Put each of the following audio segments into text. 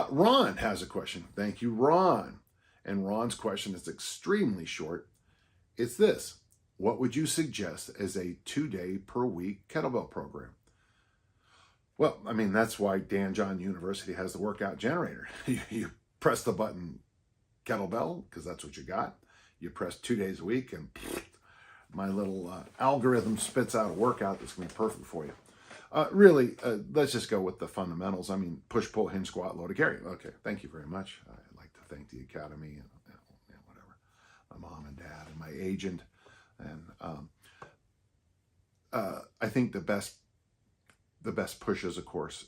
Ron has a question. Thank you, Ron. And Ron's question is extremely short. It's this: what would you suggest as a 2-day per week kettlebell program? Well, I mean, that's why Dan John University has the workout generator. You press the button kettlebell, because that's what you got. You press 2 days a week, and my little algorithm spits out a workout that's going to be perfect for you. Really, let's just go with the fundamentals. I mean, push, pull, hinge, squat, loaded carry. Okay, thank you very much. I'd like to thank the Academy and whatever, my mom and dad and my agent. And I think the best pushes, of course,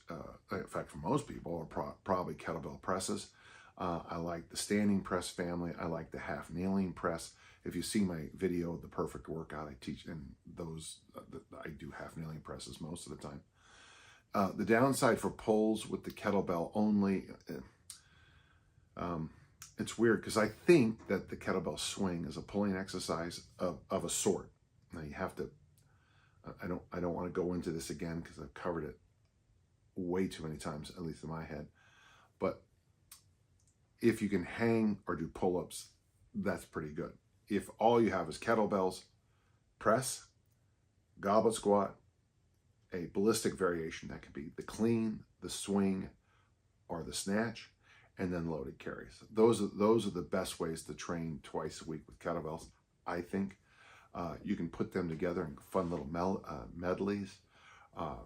in fact, for most people, are probably kettlebell presses. I like the standing press family. I like the half kneeling press. If you see my video, The Perfect Workout, I teach, and those, I do half kneeling presses most of the time. The downside for pulls with the kettlebell only, it's weird because I think that the kettlebell swing is a pulling exercise of a sort. Now you have to, I don't want to go into this again because I've covered it way too many times, at least in my head. But if you can hang or do pull-ups, that's pretty good. If all you have is kettlebells, press, goblet squat, a ballistic variation, that could be the clean, the swing, or the snatch, and then loaded carries. Those are the best ways to train twice a week with kettlebells, I think. You can put them together in fun little medleys. I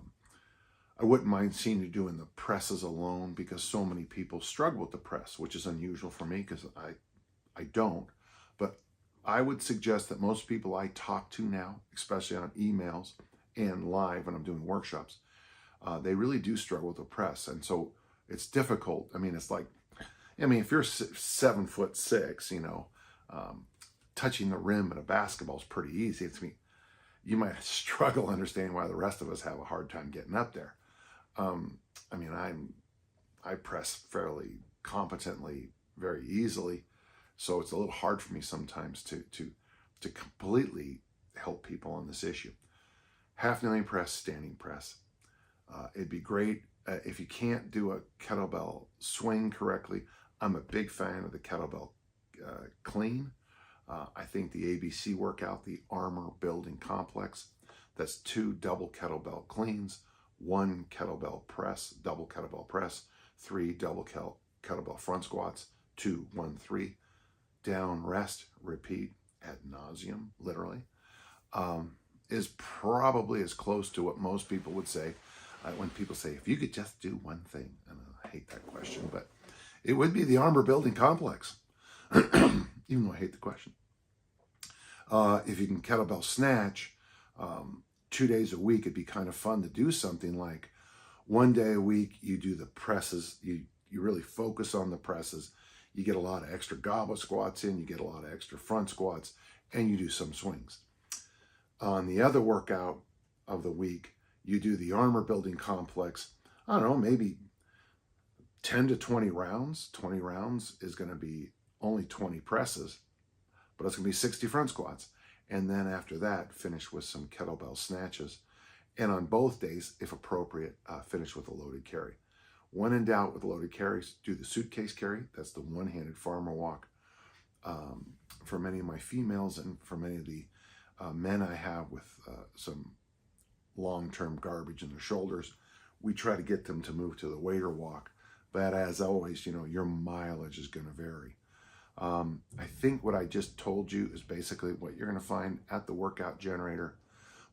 wouldn't mind seeing you doing the presses alone, because so many people struggle with the press, which is unusual for me because I don't. But I would suggest that most people I talk to now, especially on emails and live when I'm doing workshops, they really do struggle with the press. And so it's difficult. I mean, it's like, if you're 7'6", touching the rim in a basketball is pretty easy. You might struggle understanding why the rest of us have a hard time getting up there. I press fairly competently, very easily, so it's a little hard for me sometimes to completely help people on this issue. Half kneeling press, standing press. It'd be great if you can't do a kettlebell swing correctly. I'm a big fan of the kettlebell clean. I think the ABC workout, the armor building complex, that's 2 double kettlebell cleans, 1 kettlebell press, double kettlebell press, 3 double kettlebell front squats, 2, 1, 3, down, rest, repeat ad nauseum, literally, is probably as close to what most people would say when people say, if you could just do one thing, and I hate that question, but it would be the armor building complex, even though I hate the question. If you can kettlebell snatch 2 days a week, it'd be kind of fun to do something like 1 day a week, you do the presses, you really focus on the presses, you get a lot of extra goblet squats in, you get a lot of extra front squats, and you do some swings. On the other workout of the week, you do the armor building complex, I don't know, maybe 10 to 20 rounds. 20 rounds is going to be only 20 presses, but it's going to be 60 front squats. And then after that, finish with some kettlebell snatches. And on both days, if appropriate, finish with a loaded carry. When in doubt with loaded carries, do the suitcase carry. That's the one-handed farmer walk. For many of my females and for many of the men I have with some long-term garbage in their shoulders, we try to get them to move to the waiter walk. But as always, your mileage is going to vary. I think what I just told you is basically what you're going to find at the workout generator.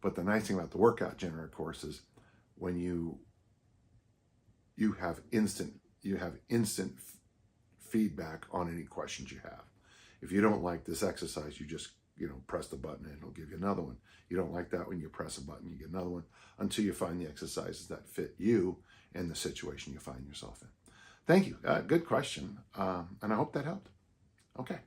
But the nice thing about the workout generator, of course, is when you have instant feedback on any questions you have. If you don't like this exercise, you just press the button and it'll give you another one. You don't like that one, you press a button, you get another one, until you find the exercises that fit you and the situation you find yourself in. Thank you. Good question. And I hope that helped. Okay.